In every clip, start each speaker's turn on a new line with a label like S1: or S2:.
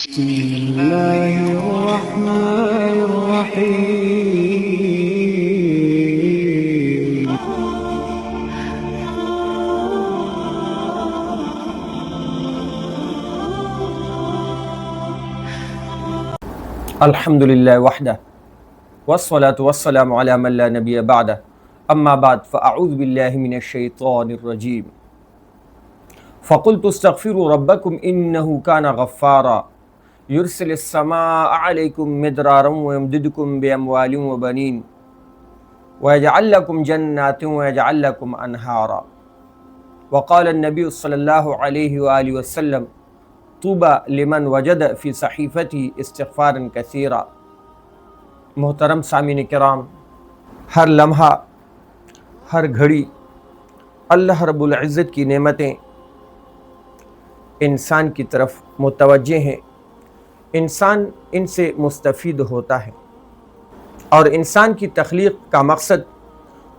S1: بسم الله الرحمن الرحيم
S2: الحمد لله وحده والصلاة والسلام على من لا نبي بعده أما بعد فأعوذ بالله من الشيطان الرجيم فقلت استغفروا ربكم إنه كان غفارا يرسل السماء عليكم مدرارا ويمددكم بأموال وبنين ويجعل لكم جنات ويجعل لكم أنهارا وقال النبي صلى الله عليه وآله وسلم طوبى لمن وجد في صحيفته استغفارا كثيرا۔ محترم سامعین کرام، ہر لمحہ ہر گھڑی اللہ رب العزت کی نعمتیں انسان کی طرف متوجہ ہیں، انسان ان سے مستفید ہوتا ہے، اور انسان کی تخلیق کا مقصد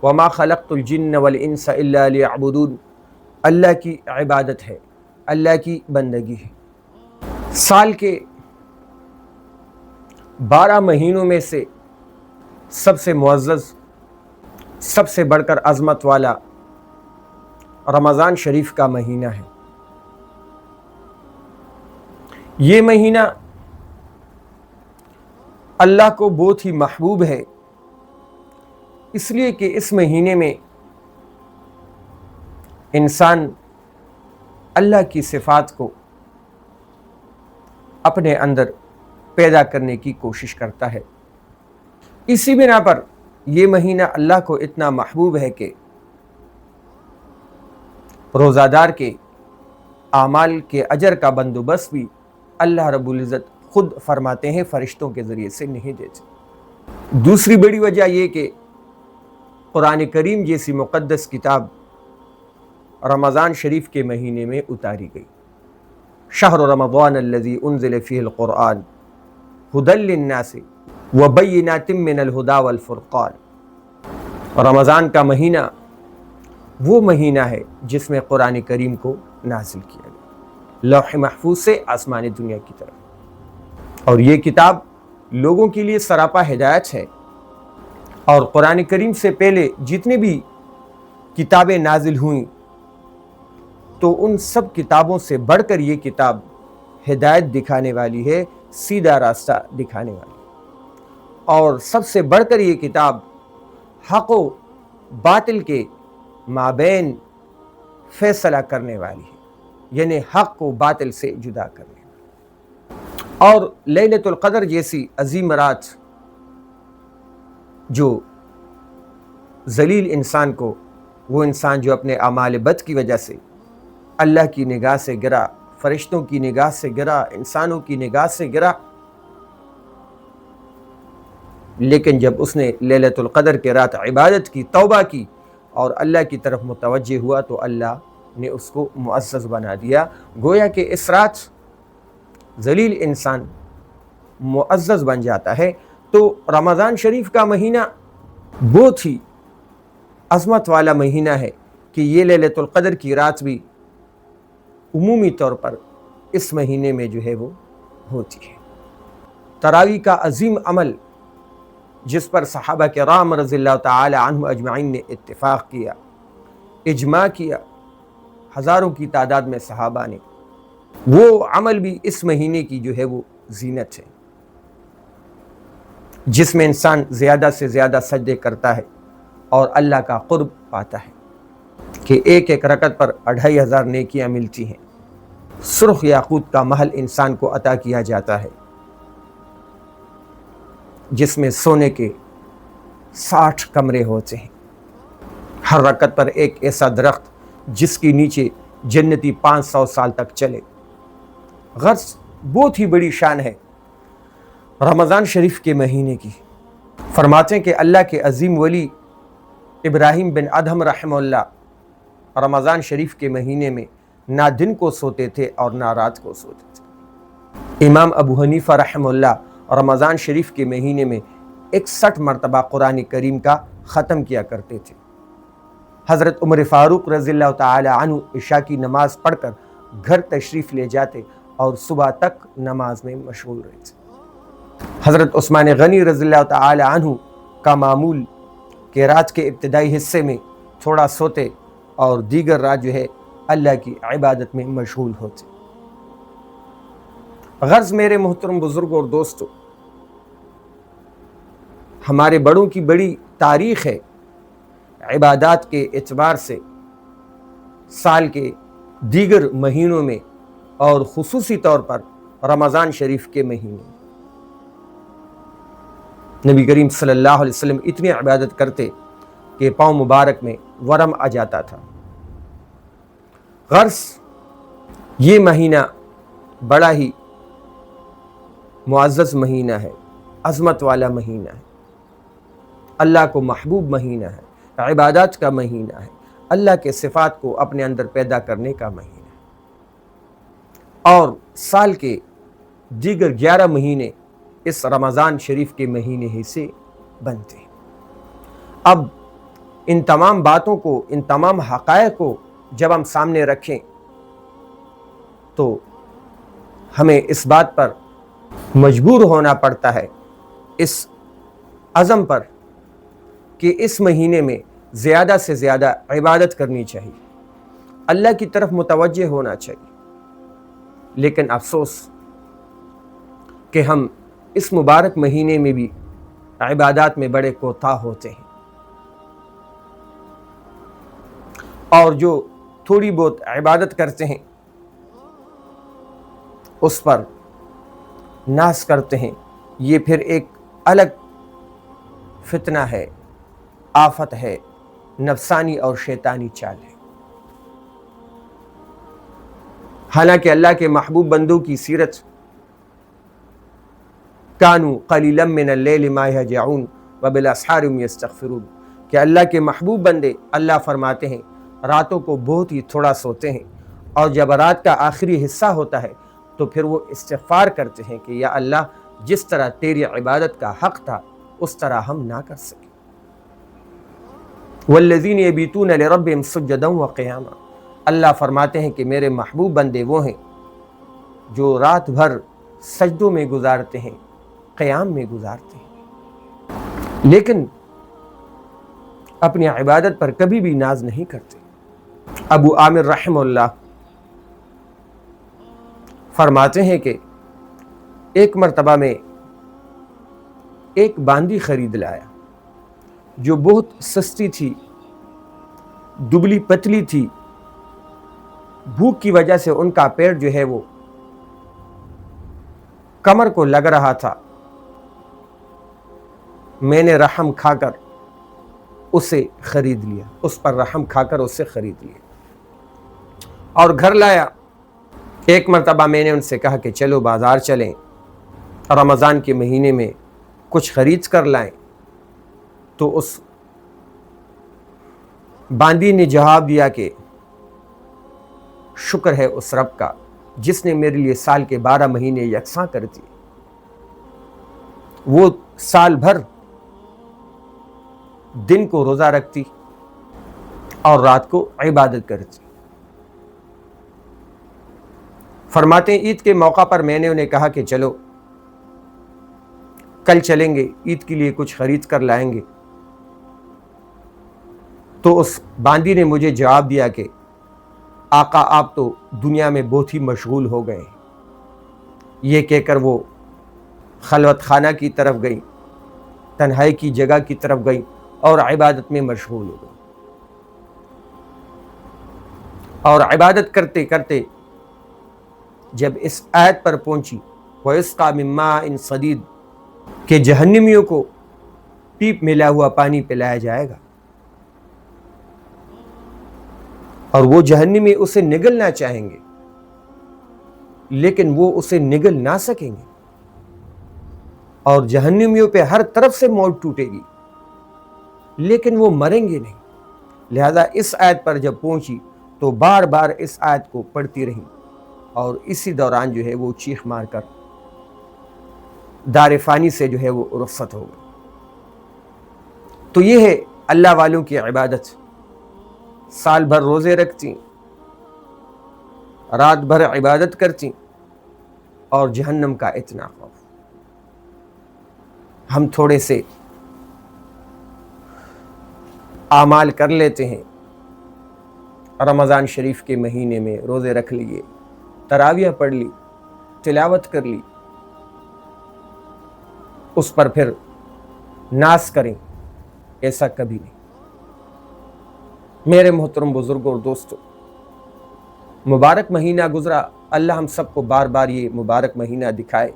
S2: وما خلقت الجن والانس الا لیعبدون، اللہ کی عبادت ہے، اللہ کی بندگی ہے۔ سال کے 12 مہینوں میں سے سب سے معزز، سب سے بڑھ کر عظمت والا رمضان شریف کا مہینہ ہے۔ یہ مہینہ اللہ کو بہت ہی محبوب ہے، اس لیے کہ اس مہینے میں انسان اللہ کی صفات کو اپنے اندر پیدا کرنے کی کوشش کرتا ہے۔ اسی بنا پر یہ مہینہ اللہ کو اتنا محبوب ہے کہ روزہ دار کے اعمال کے اجر کا بندوبست بھی اللہ رب العزت خود فرماتے ہیں، فرشتوں کے ذریعے سے نہیں دیتے۔ دوسری بڑی وجہ یہ کہ قرآن کریم جیسی مقدس کتاب رمضان شریف کے مہینے میں اتاری گئی۔ شہر رمضان الذی انزل فیہ القرآن ھدی للناس وبینات من الھدی والفرقان۔ رمضان کا مہینہ وہ مہینہ ہے جس میں قرآن کریم کو نازل کیا گیا لوح محفوظ سے آسمانی دنیا کی طرف، اور یہ کتاب لوگوں کے لیے سراپا ہدایت ہے۔ اور قرآن کریم سے پہلے جتنے بھی کتابیں نازل ہوئیں تو ان سب کتابوں سے بڑھ کر یہ کتاب ہدایت دکھانے والی ہے، سیدھا راستہ دکھانے والی ہے، اور سب سے بڑھ کر یہ کتاب حق و باطل کے مابین فیصلہ کرنے والی ہے، یعنی حق کو باطل سے جدا کرنے والی۔ اور لیلۃ القدر جیسی عظیم رات جو ذلیل انسان کو، وہ انسان جو اپنے اعمال بد کی وجہ سے اللہ کی نگاہ سے گرا، فرشتوں کی نگاہ سے گرا، انسانوں کی نگاہ سے گرا، لیکن جب اس نے لیلۃ القدر کے رات عبادت کی، توبہ کی اور اللہ کی طرف متوجہ ہوا تو اللہ نے اس کو معزز بنا دیا۔ گویا کہ اس رات ذلیل انسان معزز بن جاتا ہے۔ تو رمضان شریف کا مہینہ بہت ہی عظمت والا مہینہ ہے کہ یہ لیلۃ القدر کی رات بھی عمومی طور پر اس مہینے میں جو ہے وہ ہوتی ہے۔ تراویح کا عظیم عمل جس پر صحابہ کرام رضی اللہ تعالی عنہ اجمعین نے اتفاق کیا، اجماع کیا، ہزاروں کی تعداد میں صحابہ نے، وہ عمل بھی اس مہینے کی جو ہے وہ زینت ہے، جس میں انسان زیادہ سے زیادہ سجدے کرتا ہے اور اللہ کا قرب پاتا ہے کہ ایک ایک رکعت پر 2500 نیکیاں ملتی ہیں۔ سرخ یاقوت کا محل انسان کو عطا کیا جاتا ہے جس میں سونے کے 60 کمرے ہوتے ہیں، ہر رکعت پر ایک ایسا درخت جس کے نیچے جنتی 500 سال تک چلے۔ غرض بہت ہی بڑی شان ہے رمضان شریف کے مہینے کی۔ فرماتے ہیں کہ اللہ کے عظیم ولی ابراہیم بن ادہم رحمہ اللہ رمضان شریف کے مہینے میں نہ دن کو سوتے تھے اور نہ رات کو سوتے تھے۔ امام ابو حنیفہ رحمہ اللہ رمضان شریف کے مہینے میں 61 مرتبہ قرآن کریم کا ختم کیا کرتے تھے۔ حضرت عمر فاروق رضی اللہ تعالی عنہ عشاء کی نماز پڑھ کر گھر تشریف لے جاتے اور صبح تک نماز میں مشغول رہتے۔ حضرت عثمان غنی رضی اللہ تعالی عنہ کا معمول کہ رات کے ابتدائی حصے میں تھوڑا سوتے اور دیگر رات جو ہے اللہ کی عبادت میں مشغول ہوتے۔ غرض میرے محترم بزرگوں اور دوستوں، ہمارے بڑوں کی بڑی تاریخ ہے عبادات کے اعتبار سے۔ سال کے دیگر مہینوں میں اور خصوصی طور پر رمضان شریف کے مہینے میں نبی کریم صلی اللہ علیہ وسلم اتنی عبادت کرتے کہ پاؤں مبارک میں ورم آ جاتا تھا۔ غرض یہ مہینہ بڑا ہی معزز مہینہ ہے، عظمت والا مہینہ ہے، اللہ کو محبوب مہینہ ہے، عبادات کا مہینہ ہے، اللہ کے صفات کو اپنے اندر پیدا کرنے کا مہینہ ہے۔ اور سال کے دیگر 11 مہینے اس رمضان شریف کے مہینے ہی سے بنتے ہیں۔ اب ان تمام باتوں کو، ان تمام حقائق کو جب ہم سامنے رکھیں تو ہمیں اس بات پر مجبور ہونا پڑتا ہے، اس عزم پر کہ اس مہینے میں زیادہ سے زیادہ عبادت کرنی چاہیے، اللہ کی طرف متوجہ ہونا چاہیے۔ لیکن افسوس کہ ہم اس مبارک مہینے میں بھی عبادات میں بڑے کوتاہ ہوتے ہیں، اور جو تھوڑی بہت عبادت کرتے ہیں اس پر ناز کرتے ہیں۔ یہ پھر ایک الگ فتنہ ہے، آفت ہے، نفسانی اور شیطانی چال ہے۔ حالانکہ اللہ کے محبوب بندوں کی سیرت کانوا قلیلا من اللیل ما یہجعون وبالاسحار هم یستغفرون کہ اللہ کے محبوب بندے، اللہ فرماتے ہیں، راتوں کو بہت ہی تھوڑا سوتے ہیں، اور جب رات کا آخری حصہ ہوتا ہے تو پھر وہ استغفار کرتے ہیں کہ یا اللہ، جس طرح تیری عبادت کا حق تھا اس طرح ہم نہ کر سکے۔ والذین یبیتون لربہم سجدا وقیاما، اللہ فرماتے ہیں کہ میرے محبوب بندے وہ ہیں جو رات بھر سجدوں میں گزارتے ہیں، قیام میں گزارتے ہیں، لیکن اپنی عبادت پر کبھی بھی ناز نہیں کرتے۔ ابو عامر رحمہ اللہ فرماتے ہیں کہ ایک مرتبہ میں ایک باندی خرید لایا جو بہت سستی تھی، دبلی پتلی تھی، بھوک کی وجہ سے ان کا پیٹ جو ہے وہ کمر کو لگ رہا تھا۔ میں نے رحم کھا کر اسے خرید لیا، اس پر رحم کھا کر اسے خرید لیا اور گھر لایا۔ ایک مرتبہ میں نے ان سے کہا کہ چلو بازار چلیں، رمضان کے مہینے میں کچھ خرید کر لائیں، تو اس باندی نے جواب دیا کہ شکر ہے اس رب کا جس نے میرے لیے سال کے 12 مہینے یکساں کر دیے۔ وہ سال بھر دن کو روزہ رکھتی اور رات کو عبادت کرتی۔ فرماتے ہیں عید کے موقع پر میں نے انہیں کہا کہ چلو کل چلیں گے، عید کے لیے کچھ خرید کر لائیں گے۔ تو اس باندی نے مجھے جواب دیا کہ آقا آپ تو دنیا میں بہت ہی مشغول ہو گئے ہیں۔ یہ کہہ کر وہ خلوت خانہ کی طرف گئی، تنہائی کی جگہ کی طرف گئی اور عبادت میں مشغول ہو گئی، اور عبادت کرتے کرتے جب اس آیت پر پہنچی وَيُسْقَى مِن مَّاءٍ صَدِيدٍ کہ جہنمیوں کو پیپ ملا ہوا پانی پلایا جائے گا، اور وہ جہنمی اسے نگلنا چاہیں گے لیکن وہ اسے نگل نہ سکیں گے، اور جہنمیوں پہ ہر طرف سے موت ٹوٹے گی لیکن وہ مریں گے نہیں۔ لہذا اس آیت پر جب پہنچی تو بار بار اس آیت کو پڑھتی رہی، اور اسی دوران جو ہے وہ چیخ مار کر دار فانی سے جو ہے وہ رخصت ہو گئی۔ تو یہ ہے اللہ والوں کی عبادت، سال بھر روزے رکھتی، رات بھر عبادت کرتی، اور جہنم کا اتنا خوف۔ ہم تھوڑے سے اعمال کر لیتے ہیں، رمضان شریف کے مہینے میں روزے رکھ لیے، تراویح پڑھ لی، تلاوت کر لی، اس پر پھر ناز کریں، ایسا کبھی نہیں۔ میرے محترم بزرگوں اور دوستوں، مبارک مہینہ گزرا، اللہ ہم سب کو بار بار یہ مبارک مہینہ دکھائے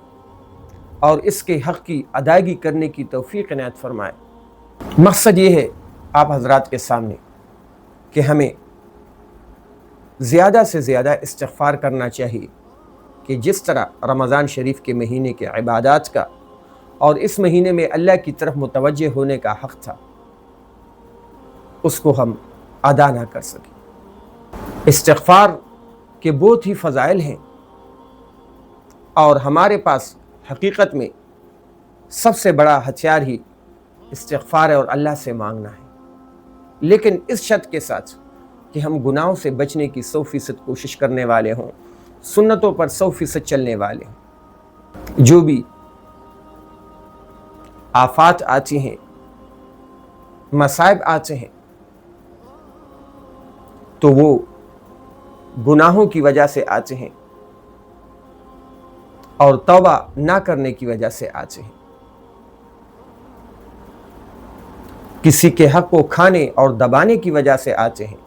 S2: اور اس کے حق کی ادائیگی کرنے کی توفیق عنایت فرمائے۔ مقصد یہ ہے آپ حضرات کے سامنے کہ ہمیں زیادہ سے زیادہ استغفار کرنا چاہیے، کہ جس طرح رمضان شریف کے مہینے کے عبادات کا اور اس مہینے میں اللہ کی طرف متوجہ ہونے کا حق تھا، اس کو ہم ادا نہ کر سکیں۔ استغفار کے بہت ہی فضائل ہیں، اور ہمارے پاس حقیقت میں سب سے بڑا ہتھیار ہی استغفار ہے اور اللہ سے مانگنا ہے، لیکن اس شرط کے ساتھ کہ ہم گناہوں سے بچنے کی 100% کوشش کرنے والے ہوں، سنتوں پر 100% چلنے والے ہوں۔ جو بھی آفات آتی ہیں، مصائب آتے ہیں، تو وہ گناہوں کی وجہ سے آتے ہیں اور توبہ نہ کرنے کی وجہ سے آتے ہیں۔ کسی کے حق کو کھانے اور دبانے کی وجہ سے آتے ہیں،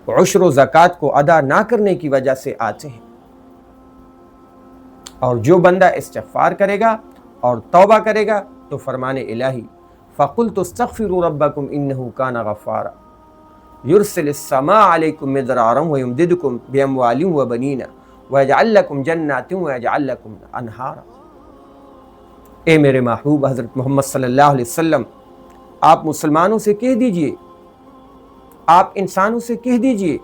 S2: عشر و زکوٰۃ کو ادا نہ کرنے کی وجہ سے آتے ہیں۔ اور جو بندہ استغفار کرے گا اور توبہ کرے گا تو فرمان الہی فَقُلْتُ اسْتَغْفِرُوا رَبَّكُمْ إِنَّهُ كَانَ غَفَّارًا يُرْسِلِ السَّمَاءَ عَلَيْكُمْ مِدْرَارًا وَيُمْدِدْكُمْ بِأَمْوَالٍ وَبَنِينَ وَيَجْعَلْ لَكُمْ جَنَّاتٍ وَيَجْعَلْ لَكُمْ أَنْهَارًا۔ اے میرے محبوب حضرت محمد صلی اللہ علیہ وسلم، آپ مسلمانوں سے کہہ دیجئے، آپ انسانوں سے کہہ دیجئے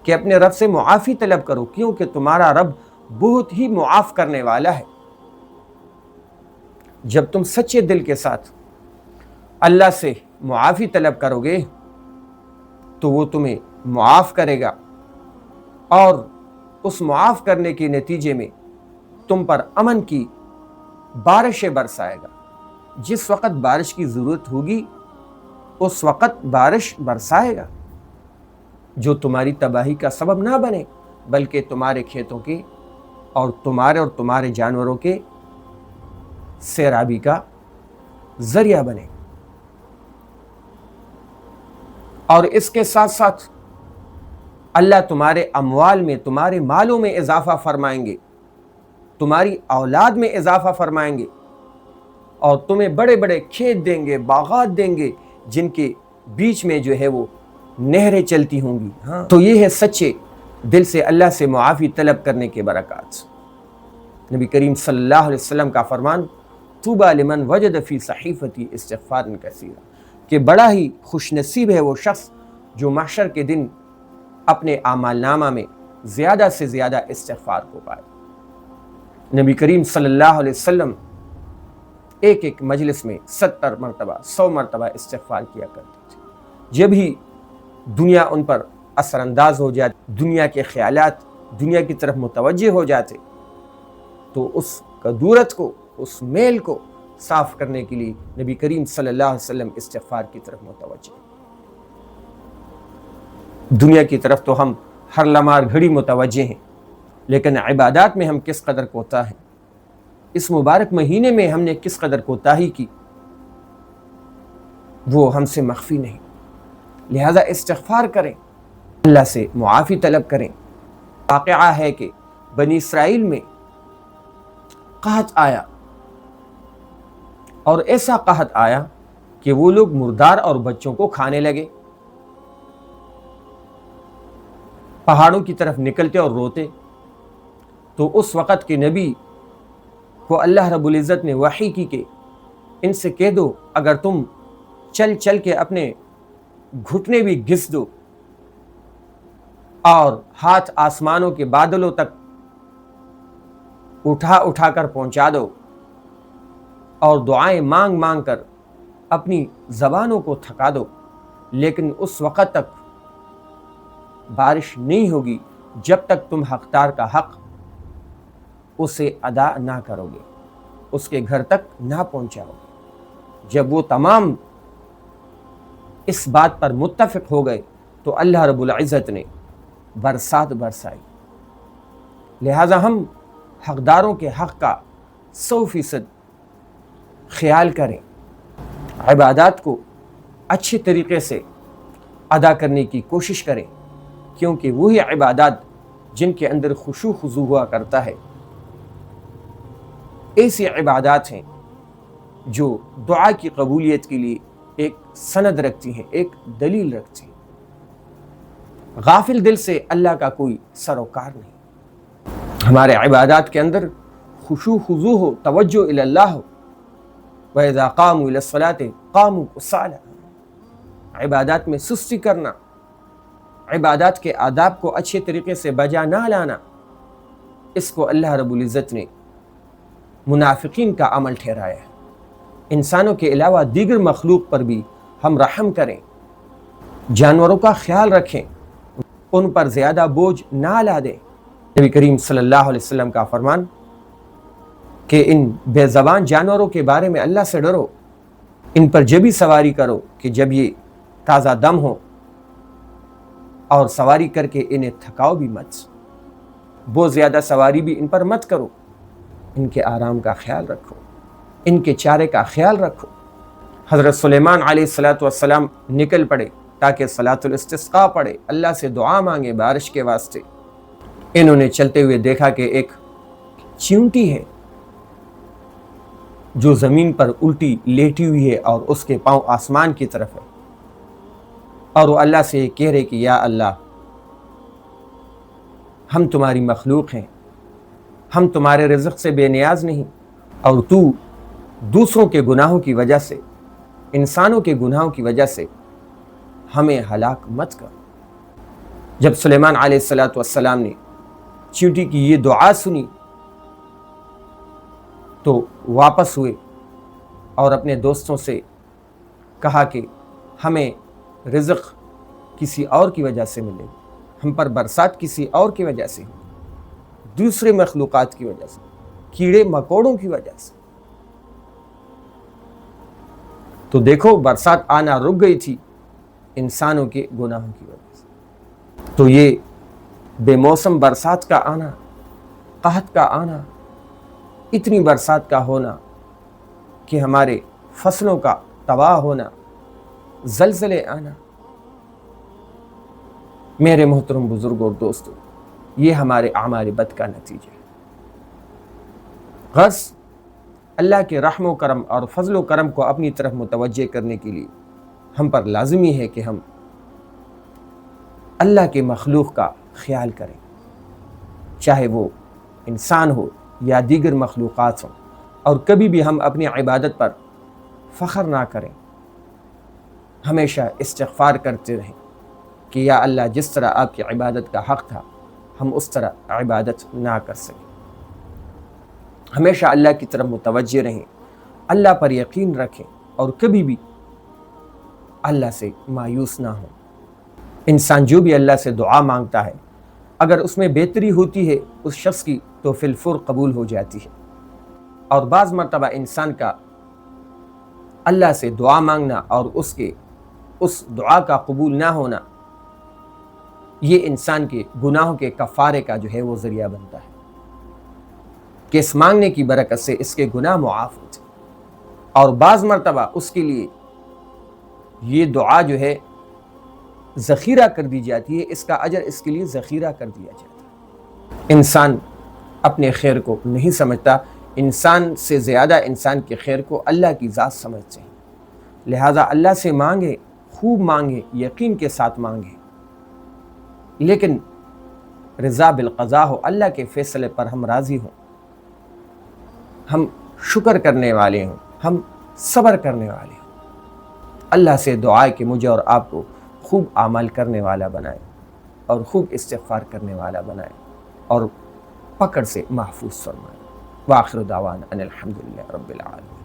S2: کہ اپنے رب سے معافی طلب کرو، کیونکہ تمہارا رب بہت ہی معاف کرنے والا ہے۔ جب تم سچے دل کے ساتھ اللہ سے معافی طلب کرو گے تو وہ تمہیں معاف کرے گا، اور اس معاف کرنے کے نتیجے میں تم پر امن کی بارشیں برسائے گا۔ جس وقت بارش کی ضرورت ہوگی اس وقت بارش برسائے گا، جو تمہاری تباہی کا سبب نہ بنے بلکہ تمہارے کھیتوں کے اور تمہارے جانوروں کے سیرابی کا ذریعہ بنے۔ اور اس کے ساتھ ساتھ اللہ تمہارے اموال میں، تمہارے مالوں میں اضافہ فرمائیں گے، تمہاری اولاد میں اضافہ فرمائیں گے، اور تمہیں بڑے بڑے کھیت دیں گے، باغات دیں گے، جن کے بیچ میں جو ہے وہ نہریں چلتی ہوں گی۔ تو یہ ہے سچے دل سے اللہ سے معافی طلب کرنے کے برکات۔ نبی کریم صلی اللہ علیہ وسلم کا فرمان طوبیٰ لمن وجد فی صحیفتی استغفارا کثیرا، کہ بڑا ہی خوش نصیب ہے وہ شخص جو محشر کے دن اپنے اعمال نامہ میں زیادہ سے زیادہ استغفار کو پائے۔ نبی کریم صلی اللہ علیہ وسلم ایک ایک مجلس میں 70 مرتبہ 100 مرتبہ استغفار کیا کرتے تھے۔ جب ہی دنیا ان پر اثر انداز ہو جاتی، دنیا کے خیالات دنیا کی طرف متوجہ ہو جاتے، تو اس کدورت کو، اس میل کو صاف کرنے کے لیے نبی کریم صلی اللہ علیہ وسلم استغفار کی طرف متوجہ۔ دنیا کی طرف تو ہم ہر لمحہ گھڑی متوجہ ہیں، لیکن عبادات میں ہم کس قدر کوتاہ ہیں، اس مبارک مہینے میں ہم نے کس قدر کوتاہی کی، وہ ہم سے مخفی نہیں۔ لہذا استغفار کریں، اللہ سے معافی طلب کریں۔ واقعہ ہے کہ بنی اسرائیل میں قحط آیا، اور ایسا قحط آیا کہ وہ لوگ مردار اور بچوں کو کھانے لگے، پہاڑوں کی طرف نکلتے اور روتے۔ تو اس وقت کے نبی کو اللہ رب العزت نے وحی کی کہ ان سے کہہ دو اگر تم چل چل کے اپنے گھٹنے بھی گھس دو اور ہاتھ آسمانوں کے بادلوں تک اٹھا کر پہنچا دو اور دعائیں مانگ مانگ کر اپنی زبانوں کو تھکا دو، لیکن اس وقت تک بارش نہیں ہوگی جب تک تم حقدار کا حق اسے ادا نہ کرو گے، اس کے گھر تک نہ پہنچاؤ گے۔ جب وہ تمام اس بات پر متفق ہو گئے تو اللہ رب العزت نے برسات برسائی۔ لہٰذا ہم حقداروں کے حق کا 100% خیال کریں، عبادات کو اچھے طریقے سے ادا کرنے کی کوشش کریں، کیونکہ وہی عبادات جن کے اندر خشوع خضوع ہوا کرتا ہے ایسی عبادات ہیں جو دعا کی قبولیت کے لیے ایک سند رکھتی ہیں، ایک دلیل رکھتی ہیں۔ غافل دل سے اللہ کا کوئی سروکار نہیں۔ ہمارے عبادات کے اندر خشوع خضوع ہو، توجہ الی اللہ ہو۔ وَإِذَا قَامُوا إِلَى الصَّلَاةِ قَامُوا كُسَالَىٰ، عبادات میں سستی کرنا، عبادات کے آداب کو اچھے طریقے سے بجا نہ لانا، اس کو اللہ رب العزت نے منافقین کا عمل ٹھہرایا ہے۔ انسانوں کے علاوہ دیگر مخلوق پر بھی ہم رحم کریں، جانوروں کا خیال رکھیں، ان پر زیادہ بوجھ نہ لا دیں۔ نبی کریم صلی اللہ علیہ وسلم کا فرمان کہ ان بے زبان جانوروں کے بارے میں اللہ سے ڈرو، ان پر جبھی سواری کرو کہ جب یہ تازہ دم ہو، اور سواری کر کے انہیں تھکاؤ بھی مت، بہت زیادہ سواری بھی ان پر مت کرو، ان کے آرام کا خیال رکھو، ان کے چارے کا خیال رکھو۔ حضرت سلیمان علیہ السلام نکل پڑے تاکہ صلاۃ الاستسقاء پڑھے، اللہ سے دعا مانگے بارش کے واسطے۔ انہوں نے چلتے ہوئے دیکھا کہ ایک چیونٹی ہے جو زمین پر الٹی لیٹی ہوئی ہے اور اس کے پاؤں آسمان کی طرف ہے، اور وہ اللہ سے کہہ رہے کہ یا اللہ، ہم تمہاری مخلوق ہیں، ہم تمہارے رزق سے بے نیاز نہیں، اور تو دوسروں کے گناہوں کی وجہ سے، انسانوں کے گناہوں کی وجہ سے ہمیں ہلاک مت کر۔ جب سلیمان علیہ السلام نے چیونٹی کی یہ دعا سنی تو واپس ہوئے اور اپنے دوستوں سے کہا کہ ہمیں رزق کسی اور کی وجہ سے ملے، ہم پر برسات کسی اور کی وجہ سے ہوگی، دوسرے مخلوقات کی وجہ سے، کیڑے مکوڑوں کی وجہ سے۔ تو دیکھو برسات آنا رک گئی تھی انسانوں کے گناہوں کی وجہ سے۔ تو یہ بے موسم برسات کا آنا، قحط کا آنا، اتنی برسات کا ہونا کہ ہمارے فصلوں کا تباہ ہونا، زلزلے آنا، میرے محترم بزرگوں اور دوستوں، یہ ہمارے اعمال بد کا نتیجہ ہے۔ غرض اللہ کے رحم و کرم اور فضل و کرم کو اپنی طرف متوجہ کرنے کے لیے ہم پر لازمی ہے کہ ہم اللہ کے مخلوق کا خیال کریں، چاہے وہ انسان ہو یا دیگر مخلوقات ہوں، اور کبھی بھی ہم اپنی عبادت پر فخر نہ کریں، ہمیشہ استغفار کرتے رہیں کہ یا اللہ، جس طرح آپ کی عبادت کا حق تھا ہم اس طرح عبادت نہ کر سکیں۔ ہمیشہ اللہ کی طرف متوجہ رہیں، اللہ پر یقین رکھیں، اور کبھی بھی اللہ سے مایوس نہ ہوں۔ انسان جو بھی اللہ سے دعا مانگتا ہے، اگر اس میں بہتری ہوتی ہے اس شخص کی تو فی الفور قبول ہو جاتی ہے، اور بعض مرتبہ انسان کا اللہ سے دعا مانگنا اور اس دعا کا قبول نہ ہونا، یہ انسان کے گناہوں کے کفارے کا جو ہے وہ ذریعہ بنتا ہے کہ اس مانگنے کی برکت سے اس کے گناہ معاف ہوتے ہیں، اور بعض مرتبہ اس کے لیے یہ دعا جو ہے ذخیرہ کر دی جاتی ہے، اس کا اجر اس کے لیے ذخیرہ کر دیا جاتا ہے۔ انسان اپنے خیر کو نہیں سمجھتا، انسان سے زیادہ انسان کے خیر کو اللہ کی ذات سمجھتے ہیں، لہٰذا اللہ سے مانگے، خوب مانگے، یقین کے ساتھ مانگے، لیکن رضا بالقضاء ہو، اللہ کے فیصلے پر ہم راضی ہوں، ہم شکر کرنے والے ہوں، ہم صبر کرنے والے ہوں۔ اللہ سے دعا ہے کہ مجھے اور آپ کو خوب اعمال کرنے والا بنائے، اور خوب استغفار کرنے والا بنائے، اور پکڑ سے محفوظ فرمائے۔ وآخر دعوانا ان الحمدللہ رب العالمین۔